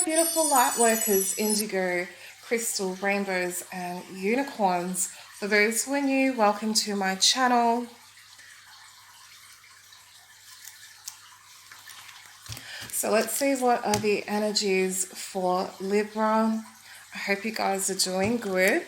beautiful light workers, indigo, crystal, rainbows, and unicorns. For those who are new, welcome to my channel. So let's see what are the energies for Libra. I hope you guys are doing good.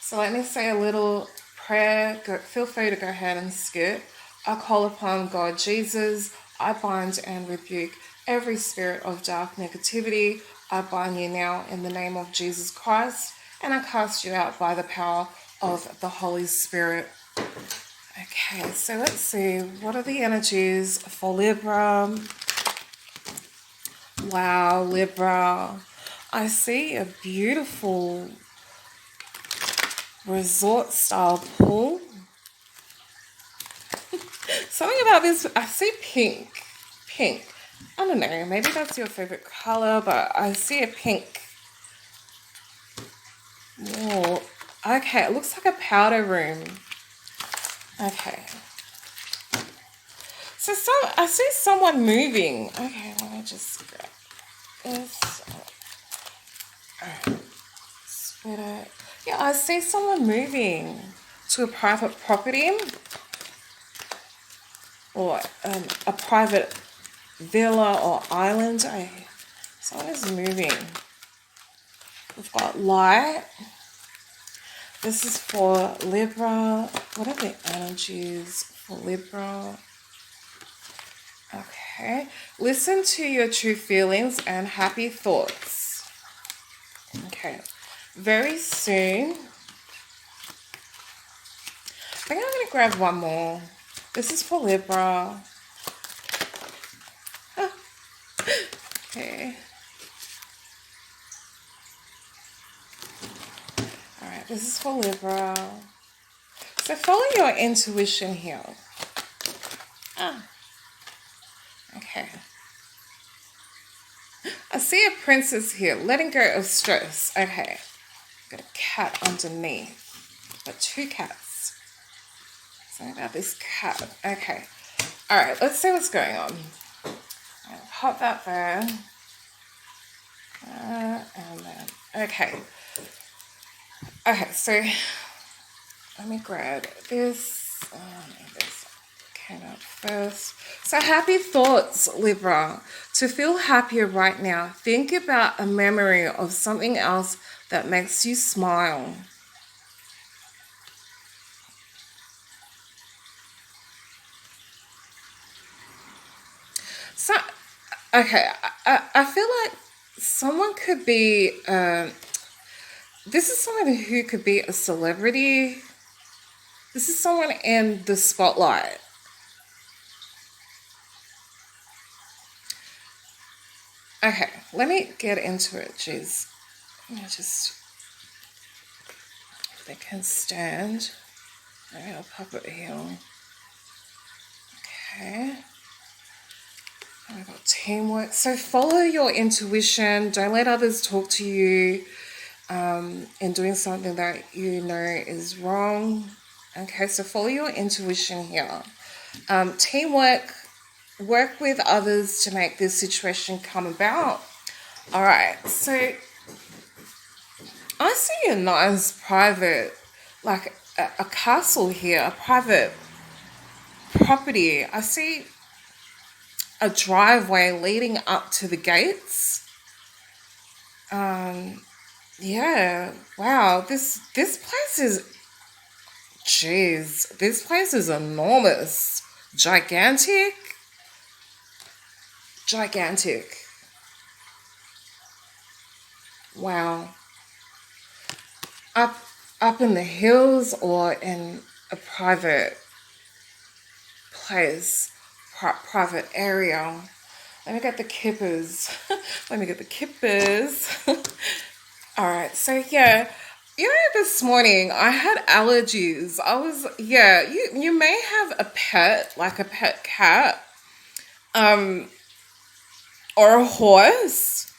So let me say a little prayer. Feel free to go ahead and skip. I call upon God Jesus. I bind and rebuke every spirit of dark negativity. I bind you now in the name of Jesus Christ, and I cast you out by the power of the Holy Spirit. Okay, so let's see. What are the energies for Libra? Wow, Libra. I see a beautiful resort style pool. Something about this, I see pink. I don't know, maybe that's your favorite color, but I see a pink. Whoa. Okay, it looks like a powder room. Okay. So I see someone moving. Okay, let me just grab this. Alright. Split it. Yeah, I see someone moving to a private property or a private villa or island. Someone is moving. We've got light. This is for Libra. What are the energies for Libra? Okay. Listen to your true feelings and happy thoughts. Okay. Very soon. I think I'm going to grab one more. This is for Libra. Okay. Alright, this is for Libra. So follow your intuition here. Okay. I see a princess here, letting go of stress. Okay. Got a cat underneath. Got two cats. Something about this cat. Okay. Alright, let's see what's going on. I'll pop that there. And then, okay. Okay, so let me grab this. This came out first. So happy thoughts, Libra. To feel happier right now, think about a memory of something else that makes you smile. So, okay, I feel like someone could be, this is someone who could be a celebrity. This is someone in the spotlight. Okay, let me get into it, jeez. Let me just, if they can stand. Okay, I'll pop it here. Okay. I've got teamwork. So follow your intuition. Don't let others talk to you in doing something that you know is wrong. Okay, so follow your intuition here. Teamwork. Work with others to make this situation come about. All right, so I see a nice private, like a castle here, a private property. I see a driveway leading up to the gates. Yeah, wow, this place is, jeez, this place is enormous, gigantic. Wow. Up in the hills or in a private place, private area. Let me get the kippers. Let me get the kippers. All right, so yeah, you know, this morning I had allergies. You may have a pet, like a pet cat, or a horse.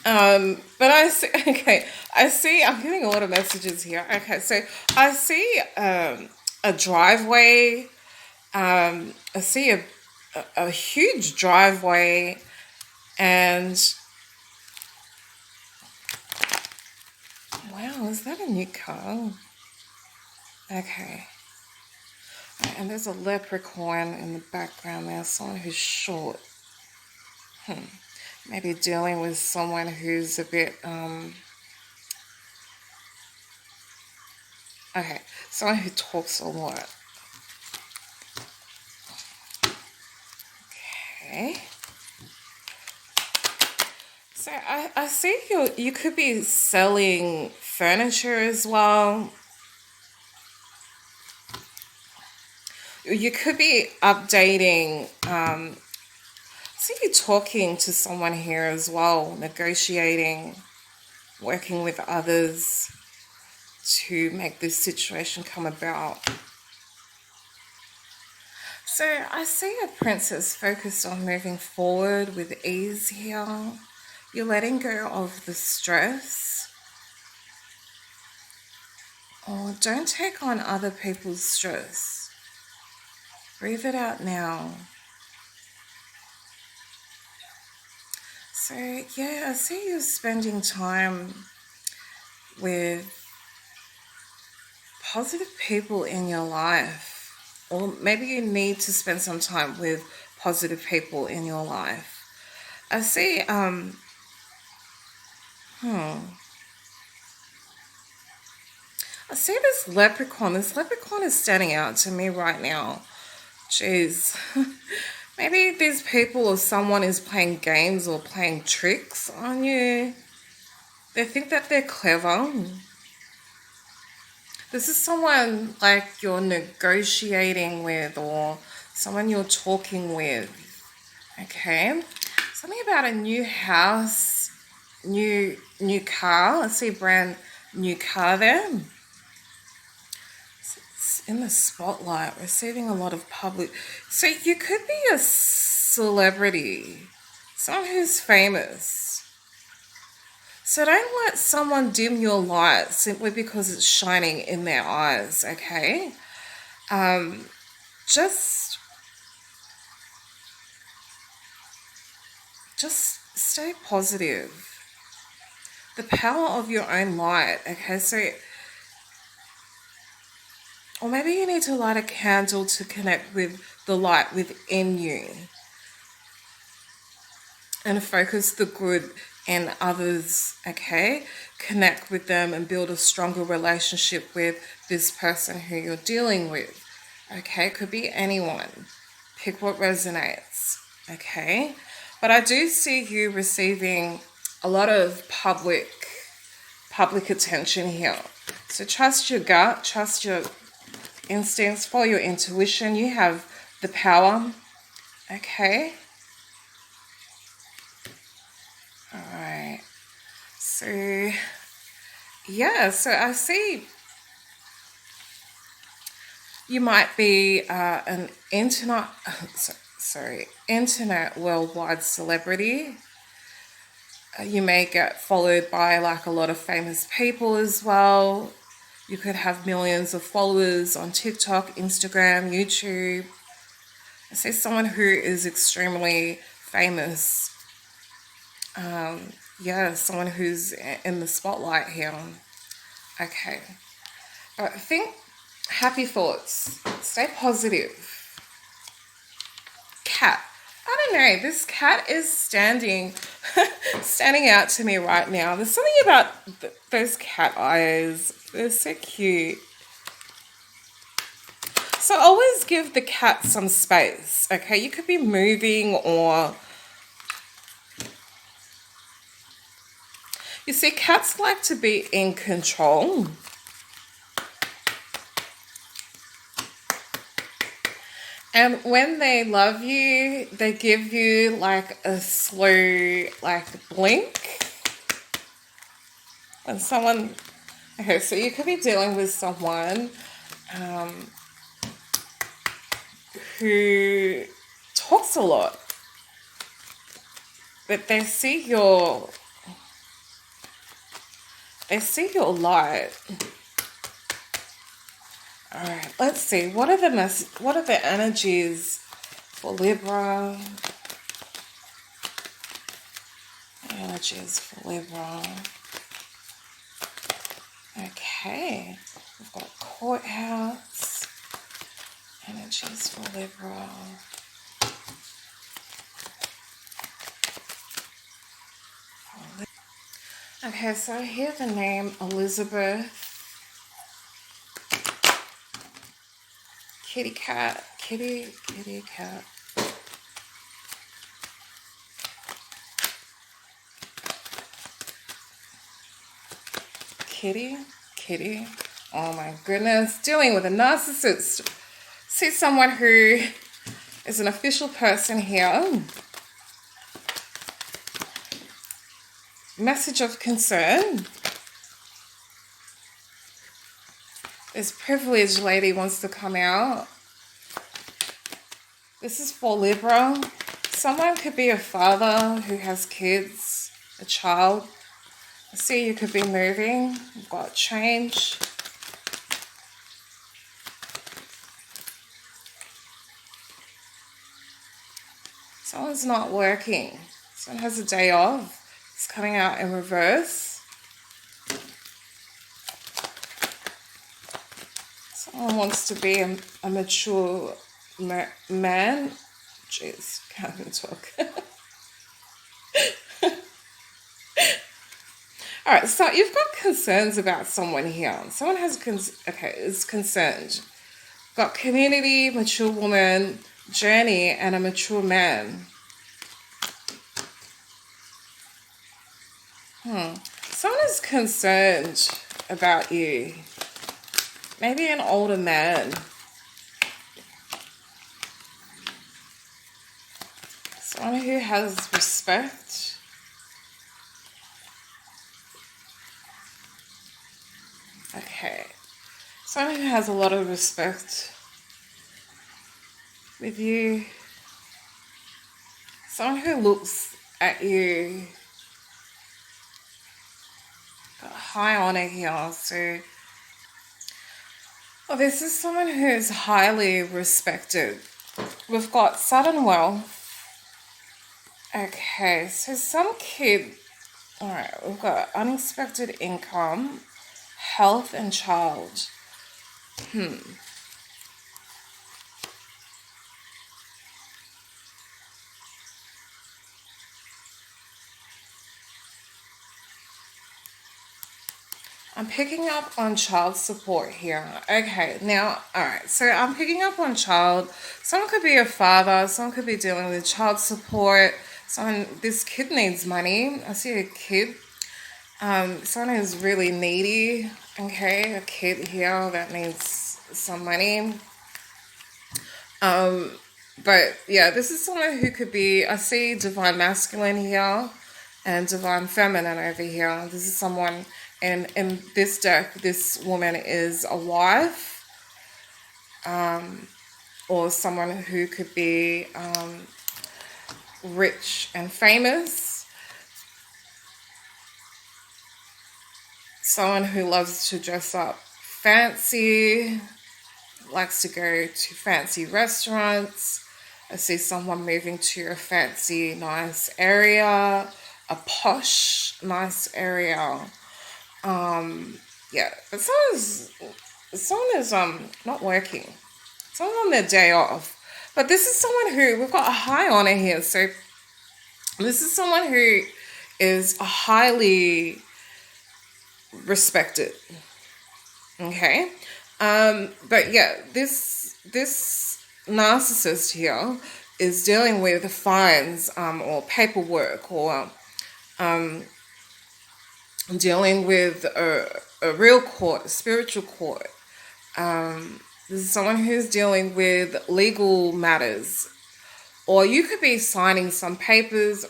But I see, okay, I'm getting a lot of messages here. Okay, so I see a driveway. I see a a huge driveway, and wow, is that a new car? Okay. And there's a leprechaun in the background there, someone who's short. Maybe dealing with someone who's a bit, okay, someone who talks a lot. Okay. So I see you could be selling furniture as well. You could be updating, see you talking to someone here as well, negotiating, working with others to make this situation come about. So I see a princess focused on moving forward with ease here. You're letting go of the stress. Oh, don't take on other people's stress. Breathe it out now. So yeah, I see you spending time with positive people in your life. Or maybe you need to spend some time with positive people in your life. I see, I see this leprechaun. This leprechaun is standing out to me right now. Jeez. Maybe these people or someone is playing games or playing tricks on you. They think that they're clever. This is someone like you're negotiating with or someone you're talking with. Okay? Something about a new house, new car. I see a brand new car there. It's in the spotlight, receiving a lot of public. So you could be a celebrity, someone who's famous. So don't let someone dim your light simply because it's shining in their eyes, okay? Just stay positive. The power of your own light, okay? So, or maybe you need to light a candle to connect with the light within you and focus the good in others, okay? Connect with them and build a stronger relationship with this person who you're dealing with, okay? Could be anyone. Pick what resonates, okay? But I do see you receiving a lot of public attention here. So trust your gut, trust your instincts, follow your intuition. You have the power, okay? All right. So, yeah, so I see you might be an internet worldwide celebrity. You may get followed by like a lot of famous people as well. You could have millions of followers on TikTok, Instagram, YouTube. I see someone who is extremely famous. Yeah, someone who's in the spotlight here. Okay. But think happy thoughts. Stay positive. Cat. I don't know. This cat is standing out to me right now. There's something about those cat eyes. They're so cute. So always give the cat some space. Okay, you could be moving or... You see, cats like to be in control. And when they love you, they give you like a slow, like blink. And someone, okay, so you could be dealing with someone who talks a lot. But they see your light. All right, let's see. What are the energies for Libra. Energies for Libra. Okay, we've got courthouse. Energies for Libra. Okay, so I hear the name Elizabeth. Kitty cat. Kitty cat. Kitty. Oh my goodness. Dealing with a narcissist. See someone who is an official person here. Message of concern. This privileged lady wants to come out. This is for Libra. Someone could be a father who has kids, a child. I see you could be moving. You've got change. Someone's not working. Someone has a day off. It's coming out in reverse. Someone wants to be a mature man. Jeez, can't even talk. All right, so you've got concerns about someone here. Someone has is concerned. Got community, mature woman, journey, and a mature man. Someone is concerned about you. Maybe an older man. Someone who has respect. Okay. Someone who has a lot of respect with you. Someone who looks at you. Got high honor here, so this is someone who is highly respected. We've got sudden wealth. Okay, so some kid. All right, we've got unexpected income, health, and child. I'm picking up on child support here. Okay, now, all right, so I'm picking up on child. Someone could be a father. Someone could be dealing with child support. This kid needs money. I see a kid. Someone who's really needy. Okay, a kid here that needs some money. But yeah, this is someone who could be, I see divine masculine here and divine feminine over here. This is someone, and in this deck, this woman is a wife, or someone who could be rich and famous. Someone who loves to dress up fancy, likes to go to fancy restaurants. I see someone moving to a fancy, nice area, a posh, nice area. Yeah, but someone is not working. Someone on their day off. But this is someone who, we've got a high honor here. So this is someone who is highly respected. Okay. But yeah, this narcissist here is dealing with fines or paperwork, or dealing with a real court, a spiritual court. This is someone who's dealing with legal matters, or you could be signing some papers,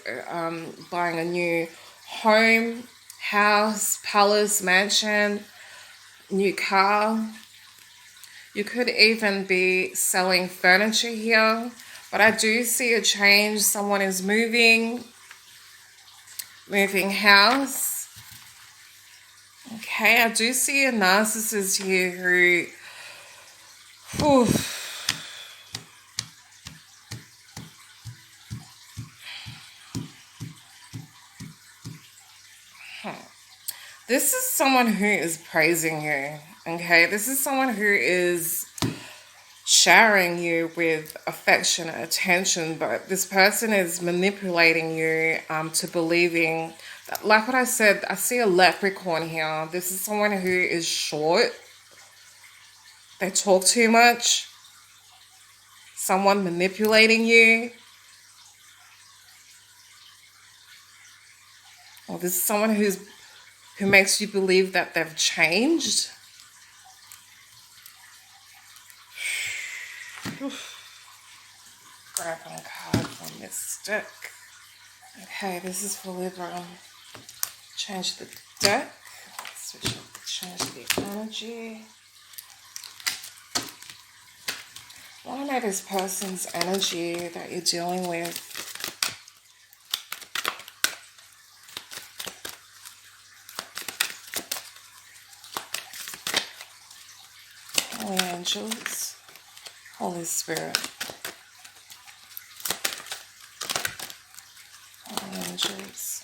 buying a new home, house, palace, mansion, new car. You could even be selling furniture here, but I do see a change. Someone is moving house. Okay, I do see a narcissist here who This is someone who is praising you, okay? This is someone who is showering you with affection and attention, but this person is manipulating you to believing that, like what I said, I see a leprechaun here. This is someone who is short. They talk too much. Someone manipulating you. Or this is someone who makes you believe that they've changed. Grab one card from this deck. Okay, this is for Libra. Change the deck. Switch up, change the energy. I want to know this person's energy that you're dealing with. Holy angels, Holy Spirit, Holy angels,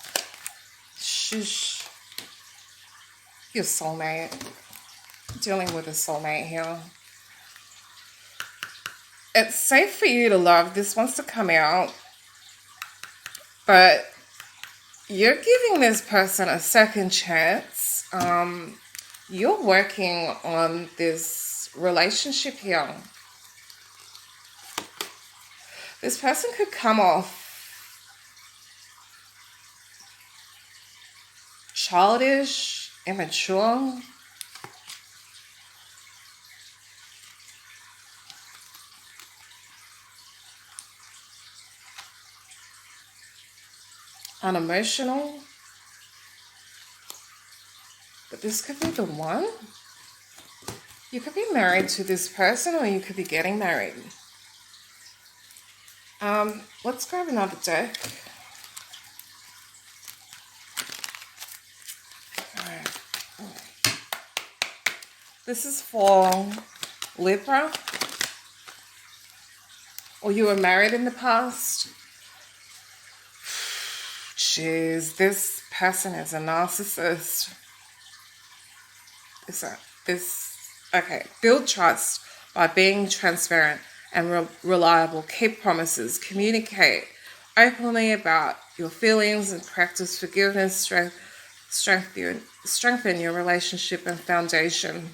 shush, your soulmate, dealing with a soulmate here. It's safe for you to love. This wants to come out, but you're giving this person a second chance. You're working on this relationship here. This person could come off childish, immature. Unemotional. But this could be the one. You could be married to this person, or you could be getting married. Let's grab another deck. Alright. This is for Libra. Or you were married in the past. Jeez, this person is a narcissist. Okay, build trust by being transparent and reliable. Keep promises. Communicate openly about your feelings and practice forgiveness. Strengthen your relationship and foundation.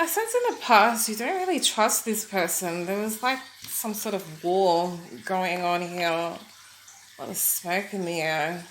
I sense in the past you don't really trust this person. There was like some sort of war going on here. A lot of smoke in the air.